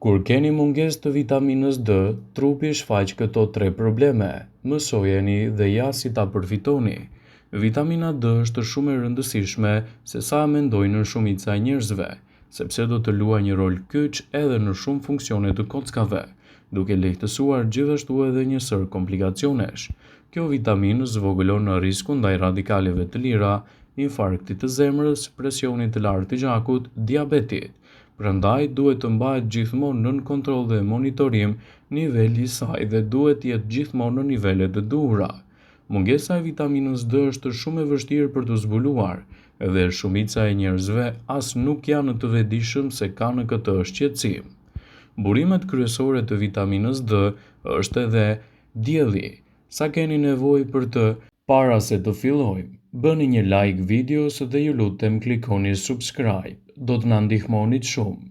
Kur keni mungesë të vitaminës D, trupi shfaq këto 3 probleme. Mësojeni dhe ja si ta përfitoni. Vitamina D është shumë e rëndësishme se sa mendojnë shumica e njerëzve, sepse do të luajë një rol kyç edhe në shumë funksione të kockave, duke lehtësuar gjithashtu edhe një sër komplikacionesh. Kjo vitaminë zvogëlon në riskun ndaj radikaleve të lira, infarktit të zemrës, presionit të lartë të gjakut, diabetit. Prandaj duhet të mbahet gjithmonë nën kontroll dhe monitorim niveli I saj dhe duhet të jetë gjithmonë në nivelet e duhura. Mungesa e vitaminës D është shumë e vështirë për të zbuluar, dhe shumica e njerëzve as nuk janë të vetëdijshëm se kanë këtë shqetësim. Burimet kryesore të vitaminës D është edhe dielli. Sa keni nevojë për të para se të fillojmë? Bëni një like videos dhe ju lutem klikoni subscribe. Do të na ndihmonit shumë.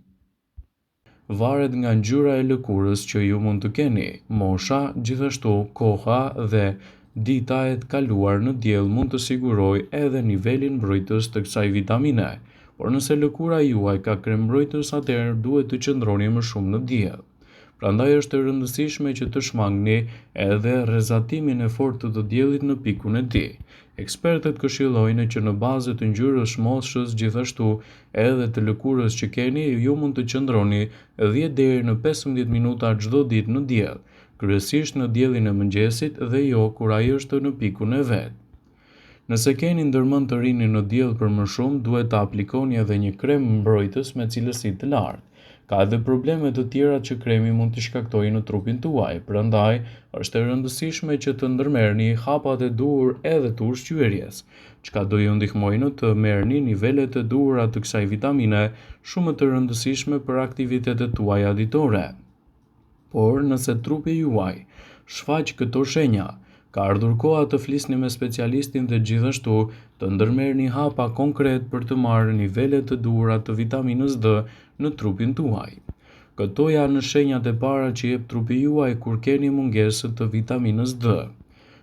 Varet nga ngjyra e lëkurës që ju mund të keni. Mosha, gjithashtu koha dhe dita e kaluar në diell mund të sigurojë edhe nivelin mbrojtës të kësaj vitamine, por nëse lëkura juaj ka krem mbrojtës, atëherë duhet të qëndroni më shumë në diell. Prandaj është e rëndësishme që të shmangni edhe rrezatimin e fortë të diellit në pikun e tij. Ekspertët këshillojnë që në bazë të ngjyrës moshës, gjithashtu edhe të lëkurës që keni, ju mund të qëndroni 10 deri në 15 minuta çdo ditë në diell, kryesisht në diellin e mëngjesit dhe jo kur ai është në pikun e vet. Nëse keni ndërmend të rini në diell për më shumë, duhet të aplikoni edhe një krem mbrojtës me cilësi të lartë. Ka edhe probleme të tjera që kremi mund të shkaktojë në trupin tuaj, prandaj është e rëndësishme që të ndërmerrni hapat e duhur edhe të ushqyerjes, çka do ju ndihmojnë të merrni nivelet e duhura të kësaj vitamine, shumë të rëndësishme për aktivitetet tuaja ditore. Por nëse trupi juaj shfaq këto shenja, ka ardhur koha të flisni me specialistin dhe gjithashtu të ndërmerrni hapa konkret për të marrë nivelet të duhura të vitaminës D në trupin tuaj. Këto janë shenjat e para që jep trupi juaj kur keni mungesë të vitaminës D.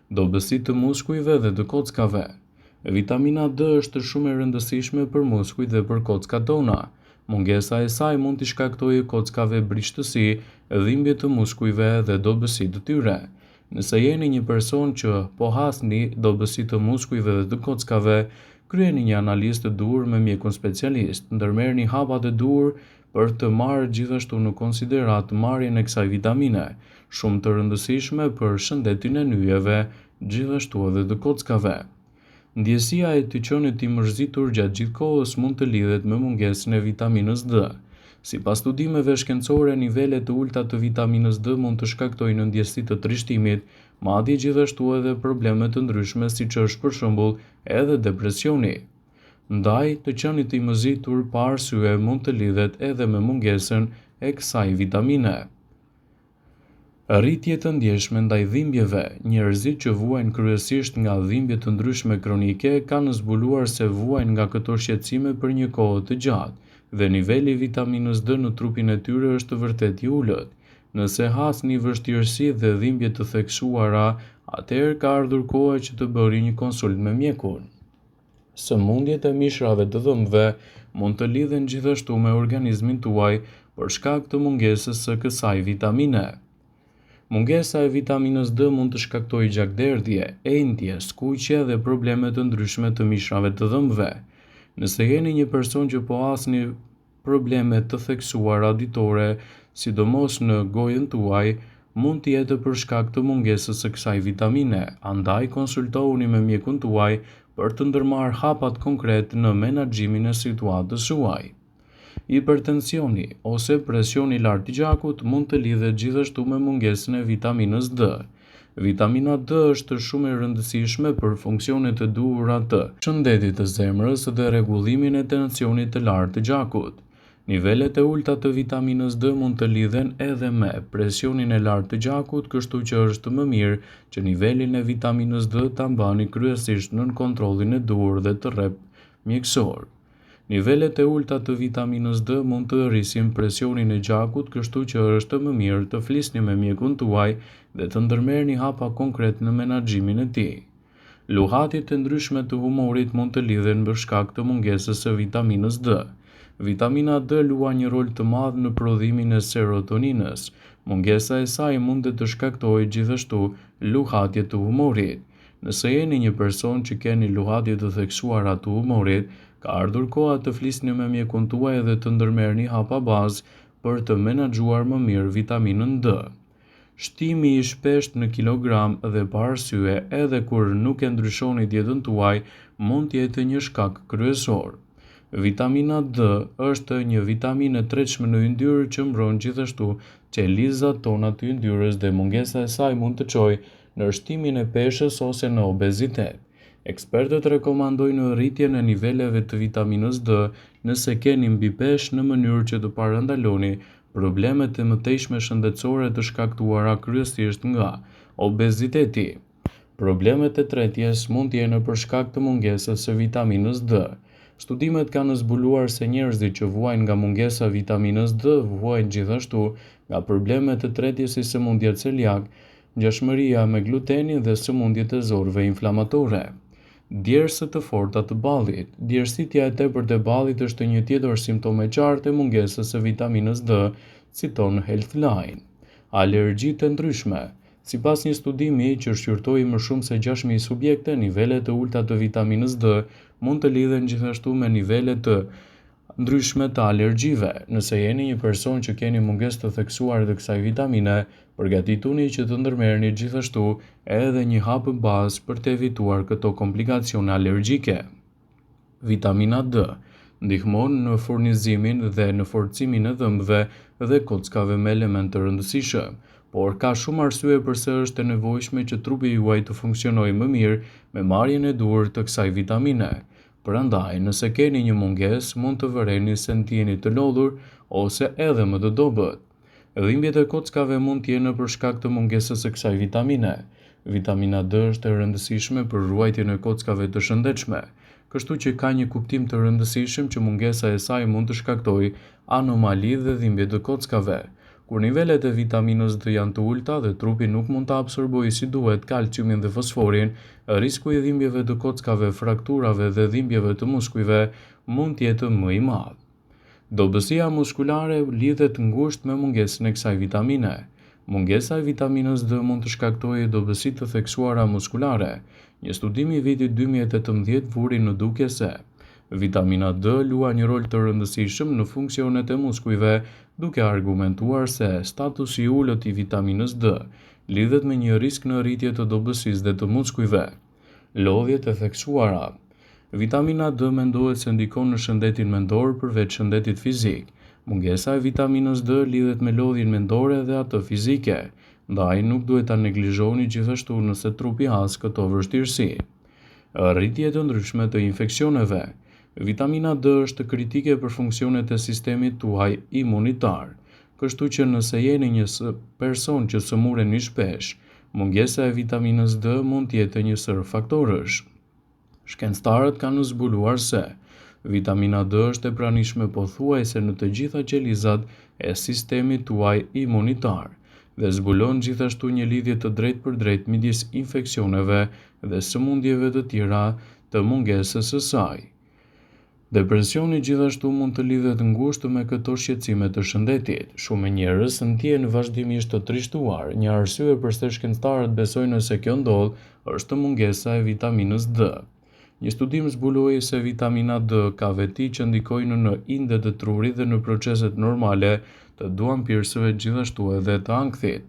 Dobësi të muskujve dhe të kockave. Vitamina D është shumë e rëndësishme për muskujt dhe për kockat tona. Mungesa e saj mund t'i shkaktojë kockave brishtësi, dhimbje të muskujve dhe dobësi të tyre. Nëse jeni një person që po hasni dobësi të muskujve dhe të kockave, kryeni një analizë të duhur me mjekun specialist, ndërmerrni hapat e duhur për të marrë gjithashtu në konsiderat marrjen e kësaj vitamine, shumë të rëndësishme për shëndetin e nyjeve, gjithashtu edhe të kockave. Ndjesia e të qenit I mërzitur gjatë gjithë kohës mund të lidhet me mungesën e vitaminës D. Sipas studimeve shkencore, nivelet të ulta të vitaminës D mund të shkaktojnë ndjesi të trishtimit, madje gjithashtu edhe probleme të ndryshme siç është për shembull edhe depresioni. Ndaj, të qenit I mërzitur pa arsye mund të lidhet edhe me mungesën e kësaj vitamine. Rritje të ndjeshme ndaj dhimbjeve. Njerëzit që vuajnë kryesisht nga dhimbje të ndryshme kronike kanë zbuluar se vuajnë nga këto shqetësime për një kohë të gjatë dhe niveli I vitaminës D në trupin e tyre është vërtet I ulët. Nëse hasni vështirësi dhe dhimbje të theksuara, atëherë ka ardhur koha që të bëni një konsult me mjekun. Sëmundjet e mishrave të dhëmbëve mund të lidhen gjithashtu me organizmin tuaj për shkak të mungesës së kësaj vitamine. Mungesa e vitaminës D mund të shkaktojë gjakderdhje, endje, skuqje dhe probleme të ndryshme të mishrave të dhëmbëve. Nëse jeni një person që po hasni probleme të theksuara ditore, sidomos në gojën tuaj, mund të jetë për shkak të mungesës së kësaj vitamine, andaj konsultohuni me mjekun tuaj për të ndërmarrë hapat konkret në menaxhimin e situatës suaj. Hipertensioni ose presioni I lartë I gjakut mund të lidhet gjithashtu me mungesën e vitaminës D. Vitamina D është shumë e rëndësishme për funksionet e duhura të shëndetit të zemrës dhe rregullimin e tensionit të lartë të gjakut. Nivelet e ulta të vitaminës D mund të lidhen edhe me presionin e lartë të gjakut, kështu që është më mirë që nivelin e vitaminës D ta mbani kryesisht nën kontrollin e duhur dhe të rrep mjekësor. Nivelet e ulta të vitaminës D mund të rrisin presionin e gjakut, kështu që është më mirë të flisni me mjekun tuaj dhe të ndërmerrni hapa konkret në menaxhimin e tij. Luhatjet e ndryshme të humorit mund të lidhen për shkak të mungesës së vitaminës D. Vitamina D luan një rol të madh në prodhimin e serotoninës. Mungesa e saj mund të shkaktojë gjithashtu luhatje të humorit. Nëse jeni një person që keni luhatje të theksuara të humorit, ka ardhur koha të flisni me mjekun tuaj dhe të ndërmerrni hapa bazë për të menaxhuar më mirë vitaminën D. Shtimi i shpesht në kilogram dhe pa arsye edhe kur nuk e ndryshoni dietën tuaj mund të jetë një shkak kryesor. Vitamina D është një vitaminë e tretshme në yndyrë që mbron gjithashtu qelizat tona të yndyrës dhe mungesa e saj mund të çojë në shtimin e peshës ose në obezitet. Ekspertët rekomandojnë rritjen e niveleve të vitaminës D nëse keni mbi peshë në mënyrë që të parandaloni problemet e mëtejshme shëndetësore të shkaktuara kryesisht nga obeziteti. Problemet e tretjes mund të jenë për shkak të mungesës së vitaminës D. Studimet kanë zbuluar se njerëzit që vuajnë nga mungesa e vitaminës D vuajnë gjithashtu nga problemet e tretjes si sëmundja celiak, ngjashmëria me glutenin dhe sëmundjet e zorëve inflamatore. Djersët të forta të ballit. Djersitja e tepërt e ballit është një tjetër simptom e qartë e mungesës së vitaminës D, citon Healthline. Alergjitë e ndryshme. Sipas një studimi që shqyrtoi më shumë se 6.000 subjekte, nivelet e ulta të vitaminës D mund të lidhen gjithashtu me nivele të ndryshme të alergjive. Nëse jeni një person që keni mungesë të theksuar të kësaj vitamine, përgatituni që të ndërmerrni gjithashtu edhe një hap bazë për të evituar këto komplikacione alergjike. Vitamina D ndihmon në furnizimin dhe në forcimin e dhëmbëve dhe kockave me element të rëndësishëm, por ka shumë arsye pse është e nevojshme që trupi juaj të funksionojë më mirë me marrjen e duhur të kësaj vitamine. Prandaj, nëse keni një mungesë, mund të vëreni se ndjeni të lodhur ose edhe më të dobët. Dhimbjet e kockave mund të jenë për shkak të mungesës së kësaj vitamine. Vitamina D është e rëndësishme për ruajtjen e kockave të shëndetshme, kështu që ka një kuptim të rëndësishëm që mungesa e saj mund të shkaktojë anomali dhe dhimbje të kockave. Kur nivelet e vitaminës D janë të ulta dhe trupi nuk mund të absorbojë si duhet kalciumin dhe fosforin, risku i dhimbjeve të kockave, frakturave dhe dhimbjeve të muskujve mund të jetë më i madh. Dobësia muskulare lidhet ngushtë me mungesën e kësaj vitamine. Mungesa e vitaminës D mund të shkaktojë dobësi të theksuara muskulare. Një studim i vitit 2018 vuri në dukje se vitamina D luan një rol të rëndësishëm në funksionet e muskujve, duke argumentuar se statusi i ulët i vitaminës D lidhet me një risk në rritje të dobësisë dhe të muskujve. Lodhjet e theksuara. Vitamina D mendohet se ndikon në shëndetin mendor përveç shëndetit fizik. Mungesa e vitaminës D lidhet me lodhjen mendore dhe atë fizike, ndaj nuk duhet ta neglizhoni gjithashtu nëse trupi has këto vështirësi. Rritje të ndryshme të infeksioneve. Vitamina D është kritike për funksionet e sistemit tuaj imunitar, kështu që nëse jeni një person që sëmureni shpesh, mungesa e vitaminës D mund të jetë një sër faktorësh. Shkencëtarët kanë zbuluar se vitamina D është e pranishme pothuajse në të gjitha qelizat e sistemit tuaj imunitar dhe zbulon gjithashtu një lidhje të drejtpërdrejtë midis infeksioneve dhe sëmundjeve të tjera të mungesës së saj. Depresioni gjithashtu mund të lidhet ngushtë me këto shqetësime të shëndetit. Shumë njerëz ndjehen vazhdimisht të trishtuar. Një arsye pse shkencëtarët besojnë se kjo ndodh është mungesa e vitaminës D. Një studim zbuloi se vitamina D ka veti që ndikojnë në indet e trurit dhe në proceset normale të duanpirësve, gjithashtu edhe të ankthit.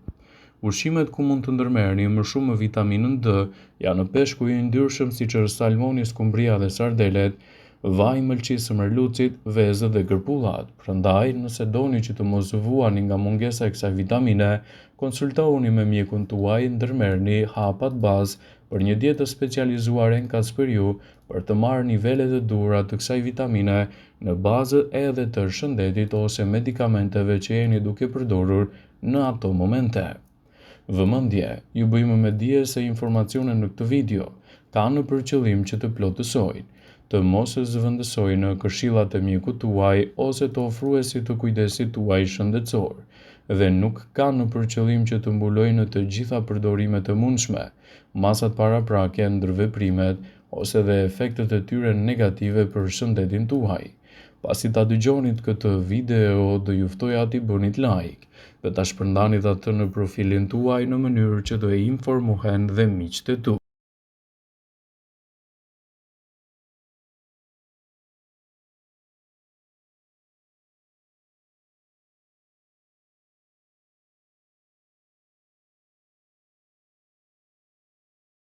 Ushqimet ku mund të ndërmerrni më shumë vitaminën D janë peshku i yndyrshëm siç është salmoni, skumbria dhe sardelet, vaj, mëlçisë, merlucit, vezët dhe gërpullat. Prandaj, nëse doni që të mos vuani nga mungesa e kësaj vitamine, konsultohuni me mjekun tuaj, ndërmerrni hapat bazë për një dietë specializuar enkas për ju për të marrë nivelet e duhura të kësaj vitamine në bazë edhe të shëndetit ose medikamenteve që jeni duke përdorur në ato momente. Vëmendje, ju bëjmë me dije se informacionet në këtë video kanë për qëllim që të plotësojnë, të mos zëvendësojnë këshillat e mjekut tuaj ose të ofruesit të kujdesit tuaj shëndetësor, dhe nuk kanë për qëllim që të mbulojnë të gjitha përdorimet e mundshme, masat paraprake, ndërveprimet ose dhe efektet e tyre negative për shëndetin tuaj. Pasi ta dëgjonit këtë video, do ju ftoja t'i bënit like dhe ta shpërndanit atë në profilin tuaj në mënyrë që të informohen dhe miqtë e tu.